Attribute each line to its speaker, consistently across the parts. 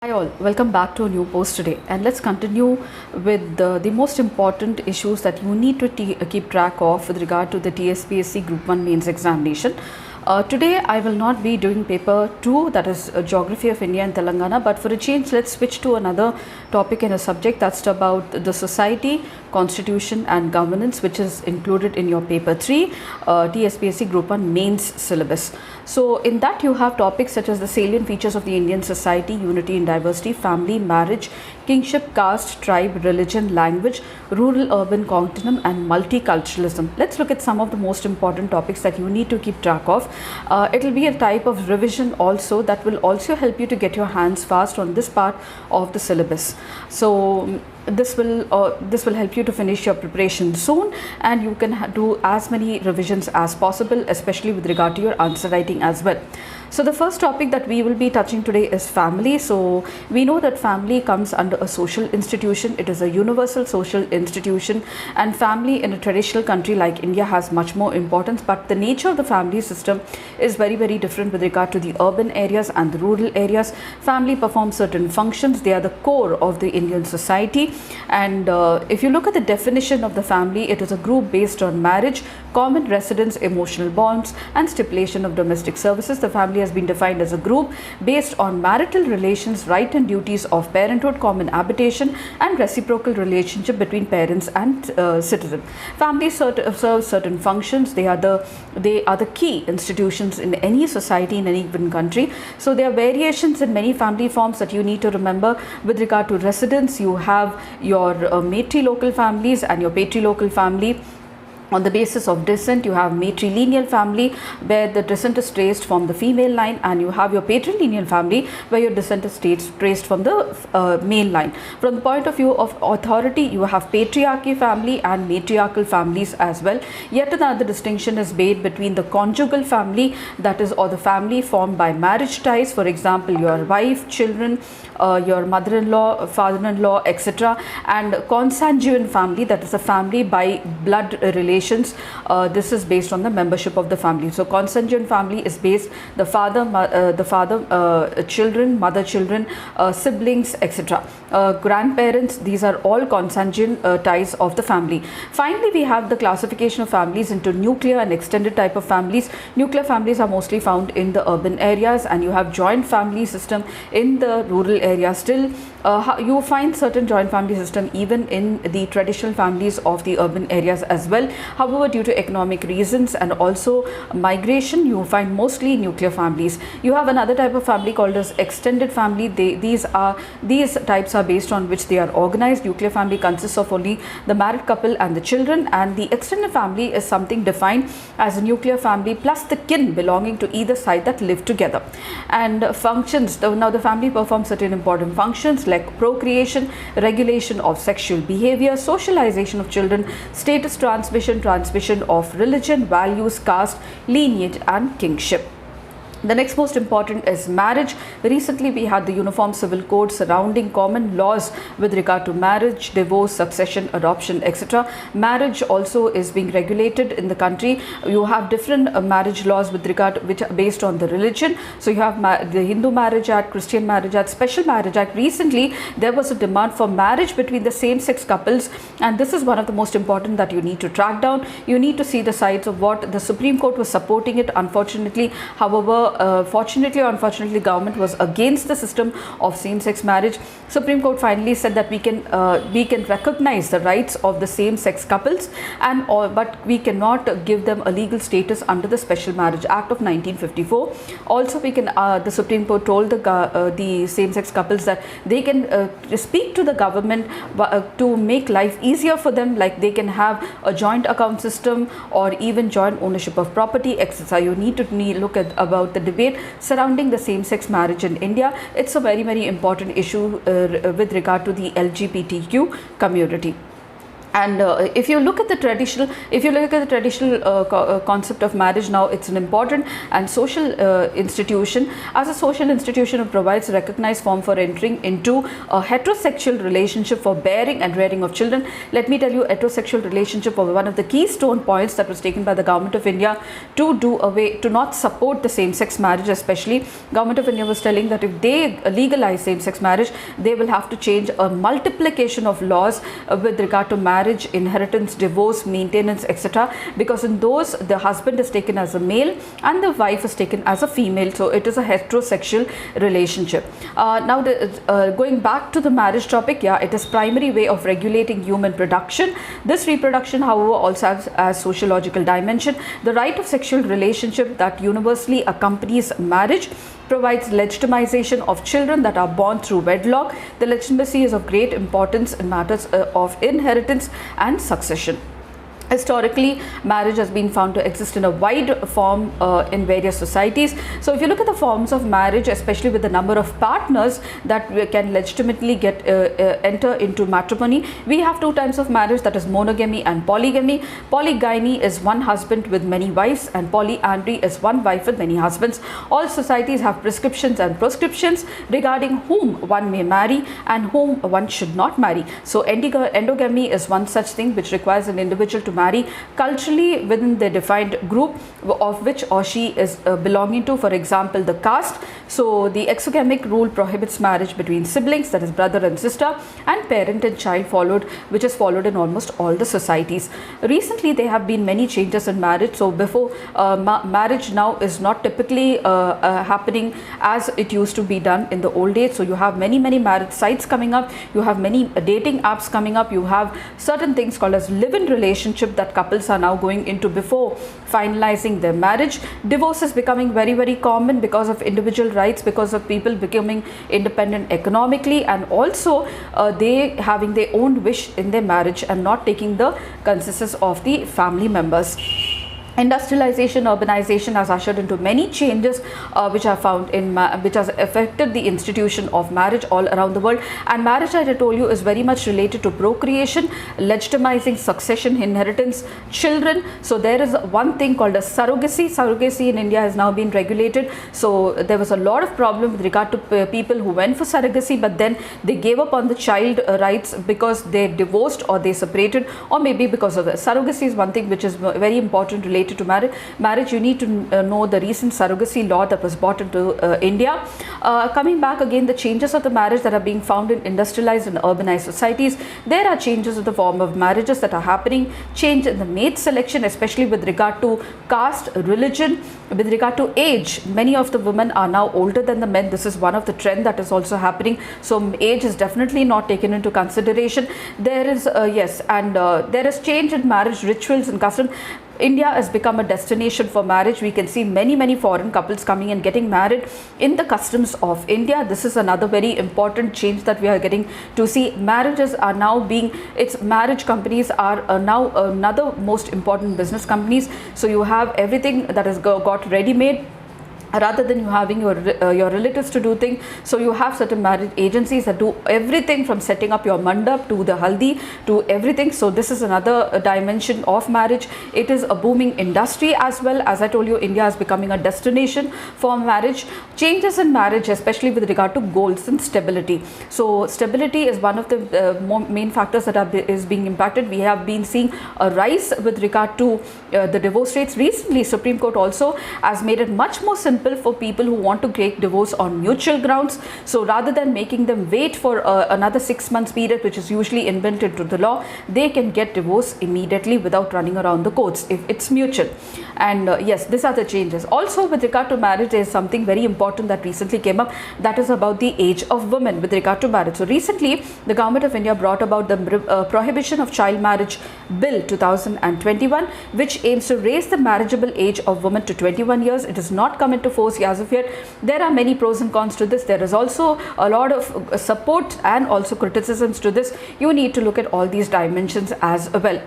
Speaker 1: Hi all, welcome back to a new post today, and let's continue with the most important issues that you need to keep track of with regard to the TSPSC Group 1 mains examination. Today I will not be doing paper 2, that is Geography of India and Telangana, but for a change let's switch to another topic and a subject that's about the society, constitution and governance, which is included in your paper 3 TSPSC Group 1 mains syllabus. So in that you have topics such as the salient features of the Indian society, unity in diversity, family, marriage, kinship, caste, tribe, religion, language, rural-urban continuum and multiculturalism. Let's look at some of the most important topics that you need to keep track of. It will be a type of revision also that will also help you to get your hands fast on this part of the syllabus. So this will help you to finish your preparation soon, and you can do as many revisions as possible, especially with regard to your answer writing as well. So the first topic that we will be touching today is family. So we know that family comes under a social institution. It is a universal social institution, and family in a traditional country like India has much more importance, but the nature of the family system is very different with regard to the urban areas and the rural areas. Family performs certain functions. They are the core of the Indian society, and if you look at the definition of the family, it is a group based on marriage, common residence, emotional bonds and stipulation of domestic services. The family has been defined as a group based on marital relations, right and duties of parenthood, common habitation and reciprocal relationship between parents and citizen. Families serve certain functions. They are the key institutions in any society, in any given country. So there are variations in many family forms that you need to remember. With regard to residence, you have your matrilocal families and your patrilocal family. On the basis of descent, you have matrilineal family where the descent is traced from the female line, and you have your patrilineal family where your descent is traced from the male line. From the point of view of authority, you have patriarchy family and matriarchal families as well. Yet another distinction is made between the conjugal family, that is, or the family formed by marriage ties, for example your wife, children, your mother-in-law, father-in-law, etc., and consanguine family, that is a family by blood relation. This is based on the membership of the family. So consanguine family is based the father, children, mother, children, siblings, etc. Grandparents, these are all consanguine ties of the family. Finally, we have the classification of families into nuclear and extended type of families. Nuclear families are mostly found in the urban areas, and you have joint family system in the rural area. Still, you find certain joint family system even in the traditional families of the urban areas as well. However, due to economic reasons and also migration, you find mostly nuclear families. You have another type of family called as extended family. These types are based on which they are organized. Nuclear family consists of only the married couple and the children, and the extended family is something defined as a nuclear family plus the kin belonging to either side that live together. And functions, now the family performs certain important functions like procreation, regulation of sexual behavior, socialization of children, status transmission of religion, values, caste, lineage and kingship. The next most important is marriage. Recently we had the Uniform Civil Code surrounding common laws with regard to marriage, divorce, succession, adoption, etc. Marriage also is being regulated in the country. You have different marriage laws with regard which are based on the religion. So you have the Hindu Marriage Act, Christian Marriage Act, Special Marriage Act. Recently there was a demand for marriage between the same-sex couples, and this is one of the most important that you need to track down. You need to see the sides of what the Supreme Court was supporting it. Unfortunately, however, fortunately or unfortunately, government was against the system of same-sex marriage. Supreme Court finally said that we can recognize the rights of the same-sex couples, but we cannot give them a legal status under the Special Marriage Act of 1954. Also, we can the Supreme Court told the same-sex couples that they can speak to the government to make life easier for them, like they can have a joint account system or even joint ownership of property, etc. You need to look at about the debate surrounding the same-sex marriage in India. It's a very important issue with regard to the LGBTQ community. And if you look at the traditional concept of marriage now, it's an important and social institution. As a social institution, it provides a recognized form for entering into a heterosexual relationship for bearing and rearing of children. Let me tell you, heterosexual relationship was one of the keystone points that was taken by the government of India to not support the same-sex marriage. Especially, government of India was telling that if they legalize same-sex marriage, they will have to change a multiplication of laws with regard to marriage, inheritance, divorce, maintenance, etc. Because in those, the husband is taken as a male and the wife is taken as a female. So it is a heterosexual relationship. Now, going back to the marriage topic, yeah, it is primary way of regulating human production. This reproduction, however, also has a sociological dimension. The right of sexual relationship that universally accompanies marriage provides legitimization of children that are born through wedlock. The legitimacy is of great importance in matters of inheritance and succession. Historically, marriage has been found to exist in a wide form in various societies. So if you look at the forms of marriage, especially with the number of partners that can legitimately get enter into matrimony, we have two types of marriage, that is monogamy and polygamy. Polygamy is one husband with many wives, and polyandry is one wife with many husbands. All societies have prescriptions and proscriptions regarding whom one may marry and whom one should not marry. So endogamy is one such thing which requires an individual to marry culturally within the defined group of which or she is belonging to, for example, the caste. So the exogamic rule prohibits marriage between siblings, that is brother and sister, and parent and child, which is followed in almost all the societies. Recently, there have been many changes in marriage. So before, marriage now is not typically happening as it used to be done in the old days. So you have many marriage sites coming up, you have many dating apps coming up, you have certain things called as live-in relationship that couples are now going into before finalizing their marriage. Divorce is becoming very common because of individual rights, because of people becoming independent economically, and also they having their own wish in their marriage and not taking the consensus of the family members. Industrialization, urbanization has ushered into many changes which are found in which has affected the institution of marriage all around the world. And marriage, as I told you, is very much related to procreation, legitimizing succession, inheritance, children. So there is one thing called as surrogacy. Surrogacy in India has now been regulated. So there was a lot of problem with regard to people who went for surrogacy, but then they gave up on the child rights because they divorced or they separated, or maybe because of the surrogacy is one thing which is very important related to marriage. You need to know the recent surrogacy law that was brought into India. Coming back again, the changes of the marriage that are being found in industrialized and urbanized societies. There are changes in the form of marriages that are happening, change in the mate selection, especially with regard to caste, religion, with regard to age. Many of the women are now older than the men. This is one of the trend that is also happening. So age is definitely not taken into consideration. There is there is change in marriage rituals and custom. India has become a destination for marriage. We can see many foreign couples coming and getting married in the customs of India. This is another very important change that we are getting to see. Marriages are now marriage companies are now another most important business companies. So you have everything that has got ready-made, rather than you having your relatives to do things. So you have certain marriage agencies that do everything from setting up your mandap to the haldi to everything. So this is another dimension of marriage. It is a booming industry as well. As I told you, India is becoming a destination for marriage. Changes in marriage, especially with regard to goals and stability. So stability is one of the main factors that is being impacted. We have been seeing a rise with regard to the divorce rates. Recently, Supreme Court also has made it much more simple for people who want to take divorce on mutual grounds. So rather than making them wait for another 6 months period, which is usually invented to the law, they can get divorce immediately without running around the courts if it's mutual. And yes, these are the changes. Also, with regard to marriage, there is something very important that recently came up, that is about the age of women with regard to marriage. So recently, the government of India brought about the Prohibition of Child Marriage Bill 2021, which aims to raise the marriageable age of women to 21 years. It has not come into force as of yet. There are many pros and cons to this. There is also a lot of support and also criticisms to this. You need to look at all these dimensions as well.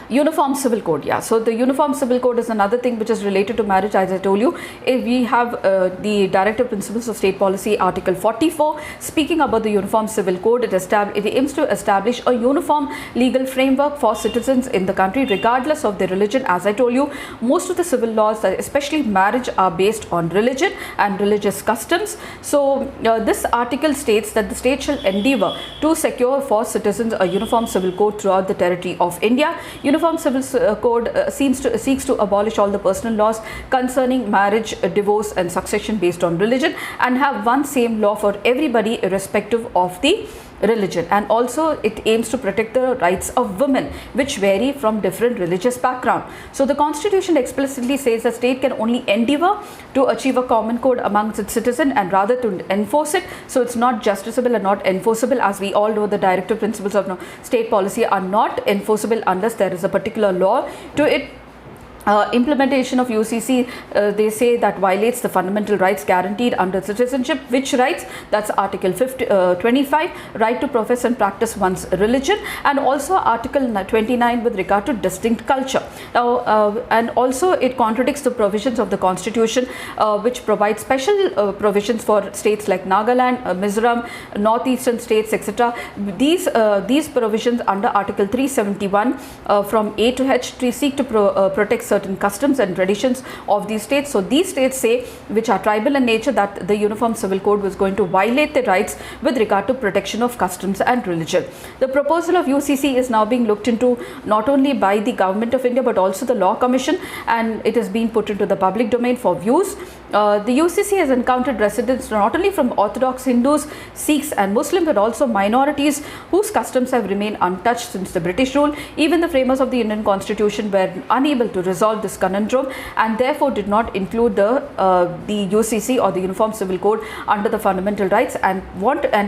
Speaker 1: Uniform Civil Code, yeah. So the Uniform Civil Code is another thing which is related to marriage. As I told you, if we have the Directive Principles of State Policy, Article 44, speaking about the Uniform Civil Code. It aims to establish a uniform legal framework for citizens in the country, regardless of their religion. As I told you, most of the civil laws, especially marriage, are based on religion and religious customs. So this article states that the state shall endeavour to secure for citizens a uniform civil code throughout the territory of India. Uniform Civil Code seeks to abolish all the personal laws concerning marriage, divorce and succession based on religion, and have one same law for everybody irrespective of the religion. And also it aims to protect the rights of women, which vary from different religious background. So the Constitution explicitly says that state can only endeavour to achieve a common code amongst its citizen and rather to enforce it. So it's not justiciable and not enforceable. As we all know, the directive principles of state policy are not enforceable unless there is a particular law to it. Implementation of UCC, they say that violates the fundamental rights guaranteed under citizenship. Which rights? That's Article 25, right to profess and practice one's religion, and also Article 29 with regard to distinct culture. Now, and also it contradicts the provisions of the Constitution, which provide special provisions for states like Nagaland, Mizoram, northeastern states, etc. These provisions under Article 371 from A to H seek to protect certain customs and traditions of these states. So these states say, which are tribal in nature, that the Uniform Civil Code was going to violate their rights with regard to protection of customs and religion. The proposal of UCC is now being looked into not only by the Government of India but also the Law Commission, and it is being put into the public domain for views. The UCC has encountered residents not only from Orthodox Hindus, Sikhs and Muslims, but also minorities whose customs have remained untouched since the British rule. Even the framers of the Indian Constitution were unable to resolve this conundrum and therefore did not include the UCC or the Uniform Civil Code under the fundamental rights, and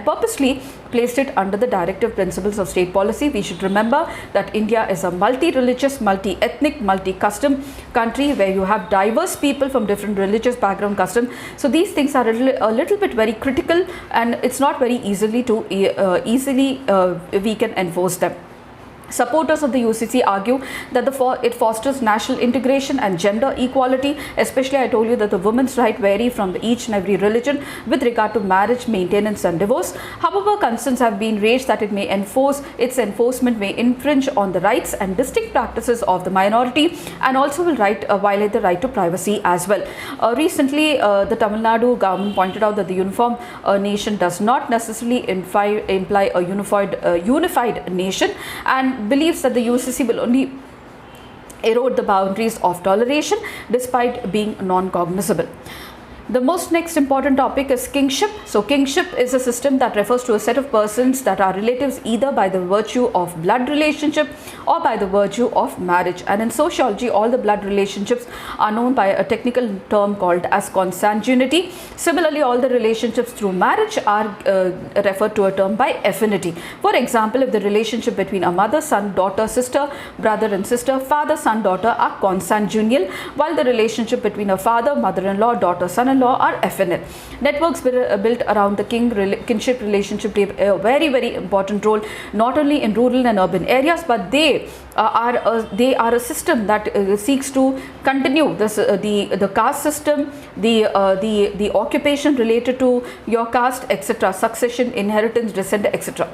Speaker 1: purposely placed it under the directive principles of state policy. We should remember that India is a multi-religious, multi-ethnic, multi-custom country where you have diverse people from different religious background, custom. So these things are a little bit very critical, and it's not very easily we can enforce them. Supporters of the UCC argue that it fosters national integration and gender equality. Especially, I told you that the women's right vary from each and every religion with regard to marriage, maintenance and divorce. However, concerns have been raised that its enforcement may infringe on the rights and distinct practices of the minority, and also will violate the right to privacy as well. Recently, the Tamil Nadu government pointed out that the uniform nation does not necessarily imply a unified nation, and believes that the UCC will only erode the boundaries of toleration despite being non-cognizable. The next important topic is kinship. So kinship is a system that refers to a set of persons that are relatives either by the virtue of blood relationship or by the virtue of marriage. And in sociology, all the blood relationships are known by a technical term called as consanguinity. Similarly, all the relationships through marriage are referred to a term by affinity. For example, if the relationship between a mother, son, daughter, sister, brother and sister, father, son, daughter are consanguineal, while the relationship between a father, mother-in-law, daughter, son-in-law are affinal. Networks built around the kinship relationship play a very, very important role, not only in rural and urban areas, but they are a system that seeks to continue the caste system, the occupation related to your caste, etc., succession, inheritance, descent, etc.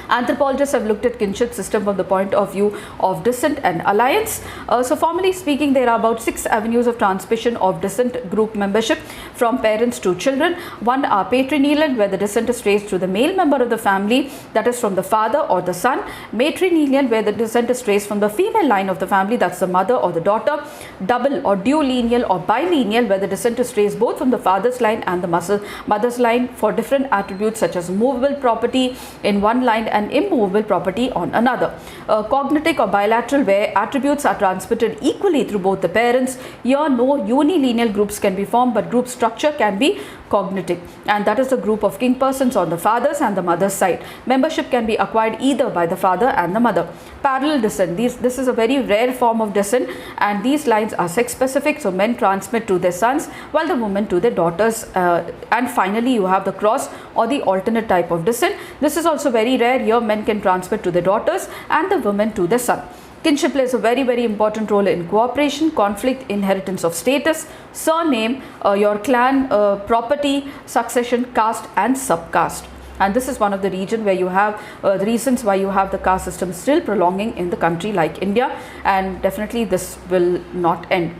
Speaker 1: Anthropologists have looked at kinship system from the point of view of descent and alliance. So formally speaking, there are about 6 avenues of transmission of descent group membership from parents to children. One are patrilineal, where the descent is traced through the male member of the family, that is from the father or the son. Matrilineal, where the descent is traced from the female line of the family, that's the mother or the daughter. Double or dulineal or bilineal, where the descent is traced both from the father's line and the mother's line for different attributes such as movable property in one line and immovable property on another. Cognitive or bilateral, where attributes are transmitted equally through both the parents. Here no unilineal groups can be formed, but group structure can be cognitive, and that is the group of kin persons on the father's and the mother's side. Membership can be acquired either by the father and the mother. Parallel descent, this is a very rare form of descent, and these lines are sex specific, so men transmit to their sons while the women to their daughters. And finally, you have the cross or the alternate type of descent. This is also very rare. Here men can transmit to their daughters and the women to their son. Kinship plays a very important role in cooperation, conflict, inheritance of status, surname, your clan, property, succession, caste and subcaste. And this is one of the region where you have the reasons why you have the caste system still prolonging in the country like India, and definitely this will not end.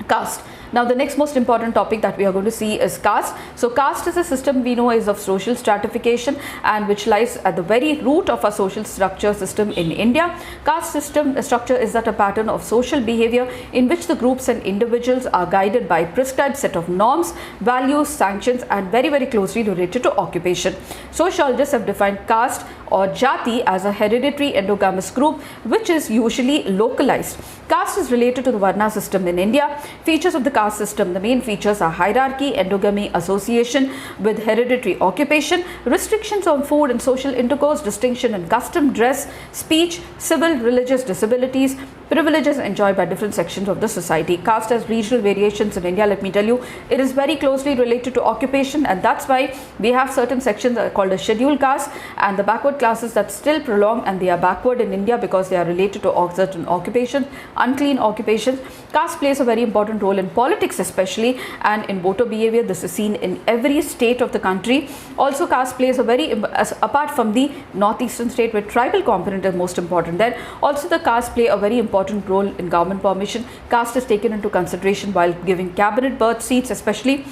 Speaker 1: Caste. Now the next most important topic that we are going to see is caste. So caste is a system we know is of social stratification and which lies at the very root of our social structure system in India. Caste system structure is that a pattern of social behavior in which the groups and individuals are guided by prescribed set of norms, values, sanctions and very closely related to occupation. Sociologists have defined caste or jati as a hereditary endogamous group which is usually localized. Caste is related to the Varna system in India. Features of the caste system, the main features are hierarchy, endogamy, association with hereditary occupation, restrictions on food and social intercourse, distinction in custom, dress, speech, civil, religious disabilities, privileges enjoyed by different sections of the society. Caste has regional variations in India. Let me tell you, it is very closely related to occupation, and that's why we have certain sections that are called a scheduled caste and the backward classes that still prolong, and they are backward in India because they are related to certain occupations, unclean occupations. Caste plays a very important role in politics especially, and in voter behavior. This is seen in every state of the country. Also caste plays a apart from the northeastern state where tribal component is most important, there also the caste play a very important role in government formation. Caste is taken into consideration while giving cabinet berth seats, especially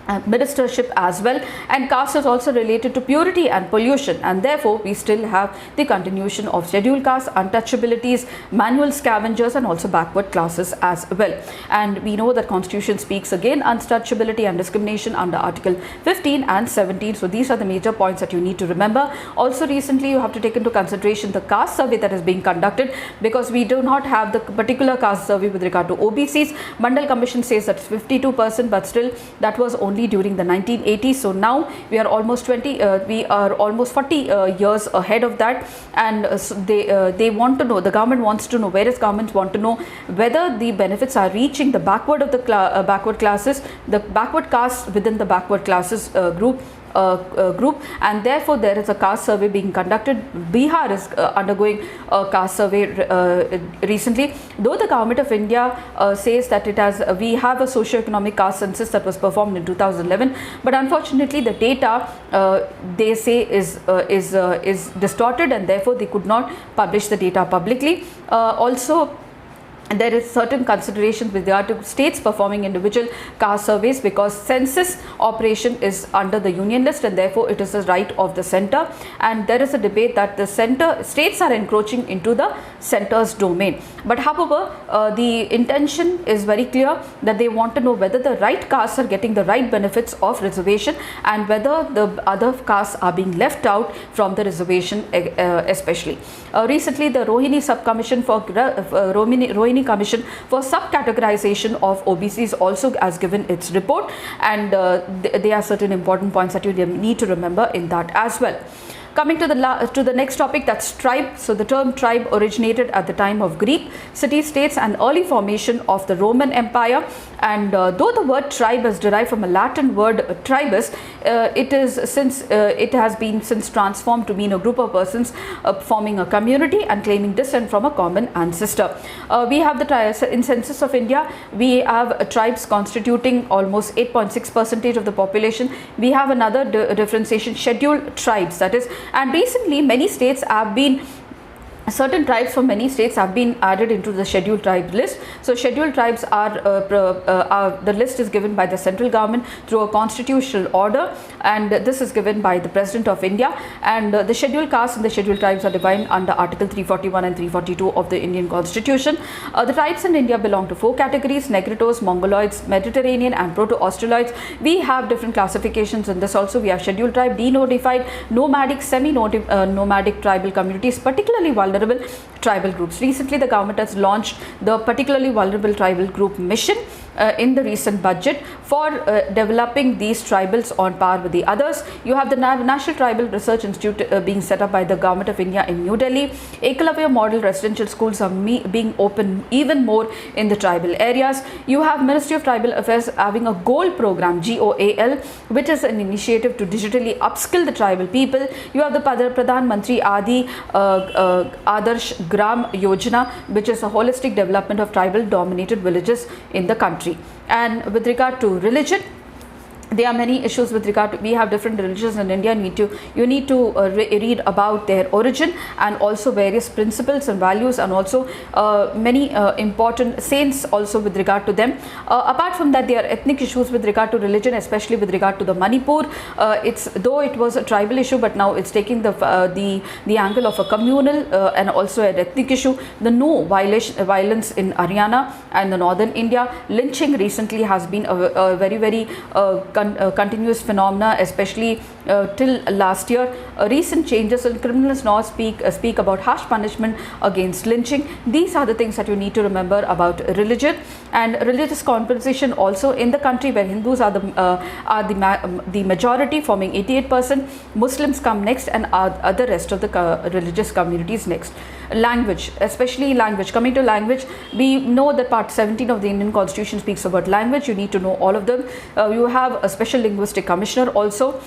Speaker 1: ministership as well, and caste is also related to purity and pollution, and therefore we still have the continuation of scheduled caste, untouchabilities, manual scavengers and also backward classes as well. And we know that constitution speaks again untouchability and discrimination under article 15 and 17. So these are the major points that you need to remember. Also recently you have to take into consideration the caste survey that is being conducted, because we do not have the particular caste survey with regard to OBCs. Mandal Commission says that 52%, but still that was only during the 1980s. So now we are almost 40 years ahead of that, and so they want to know, the government wants to know, various governments want to know whether the benefits are reaching the backward of the backward classes, the backward castes within the backward classes group, and therefore there is a caste survey being conducted. Bihar is undergoing a caste survey recently, though the government of India says that we have a socio-economic caste census that was performed in 2011, but unfortunately the data they say is distorted, and therefore they could not publish the data publicly. Also there is certain considerations with regard to states performing individual caste surveys, because census operation is under the union list and therefore it is a right of the center, and there is a debate that the states are encroaching into the center's domain. But however, the intention is very clear that they want to know whether the right castes are getting the right benefits of reservation and whether the other castes are being left out from the reservation especially. Recently the Rohini Subcommission for Rohini Commission for subcategorization of OBCs also has given its report, and there are certain important points that you need to remember in that as well. Coming to the next topic, that's tribe. So the term tribe originated at the time of Greek city-states and early formation of the Roman Empire, and though the word tribe is derived from a Latin word tribus, it has been since transformed to mean a group of persons forming a community and claiming descent from a common ancestor. We have in census of India, we have tribes constituting almost 8.6% of the population. We have another differentiation, scheduled tribes, that is, and recently many states have been certain tribes from many states have been added into the scheduled tribe list. So scheduled tribes are the list is given by the central government through a constitutional order, and this is given by the President of India, and the scheduled castes and the scheduled tribes are defined under article 341 and 342 of the Indian Constitution. The tribes in India belong to 4 categories: Negritos, Mongoloids, Mediterranean and Proto-Australoids. We have different classifications in this also. We have scheduled tribe, denotified, nomadic, semi-nomadic tribal communities, particularly vulnerable tribal groups. Recently the government has launched the particularly vulnerable tribal group mission, in the recent budget for developing these tribals on par with the others. You have the National Tribal Research Institute being set up by the Government of India in New Delhi. Ekalavya model residential schools are being opened even more in the tribal areas. You have Ministry of Tribal Affairs having a GOAL program, GOAL, which is an initiative to digitally upskill the tribal people. You have the Pradhan Mantri Adarsh Gram Yojana, which is a holistic development of tribal dominated villages in the country. And with regard to religion, there are many issues with regard to, we have different religions in India, and you need to read about their origin and also various principles and values, and also many important saints also with regard to them. Apart from that, there are ethnic issues with regard to religion, especially with regard to the Manipur. Though it was a tribal issue, but now it's taking the angle of a communal and also an ethnic issue. The no violence in Haryana and the northern India. Lynching recently has been a very continuous phenomena, especially till last year. Recent changes in criminal law speak about harsh punishment against lynching. These are the things that you need to remember about religion and religious composition also in the country, where Hindus are the majority, forming 88%. Muslims come next, and other rest of the religious communities next. Language, especially language. Coming to language, we know that part 17 of the Indian Constitution speaks about language. You need to know all of them. You have a special linguistic commissioner also.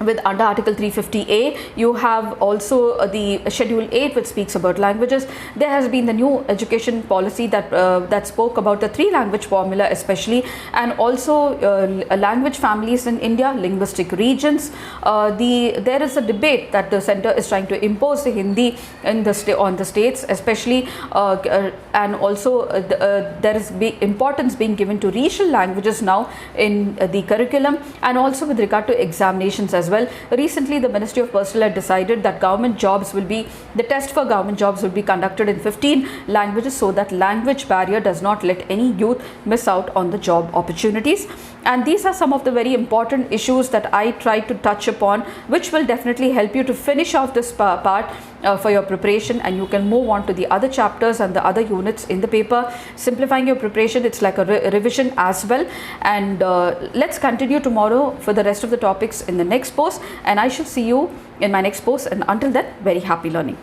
Speaker 1: With under Article 350A, you have also the Schedule 8, which speaks about languages. There has been the new education policy that spoke about the 3-language formula especially, and also language families in India, linguistic regions. There is a debate that the centre is trying to impose the Hindi in on the states especially, and also there is importance being given to regional languages now in the curriculum, and also with regard to examinations as well. Recently, the Ministry of Personnel had decided that the test for government jobs will be conducted in 15 languages, so that language barrier does not let any youth miss out on the job opportunities. And these are some of the very important issues that I tried to touch upon, which will definitely help you to finish off this part for your preparation, and you can move on to the other chapters and the other units in the paper. Simplifying your preparation, it's like a revision as well. And let's continue tomorrow for the rest of the topics in the next post, and I shall see you in my next post, and until then, very happy learning.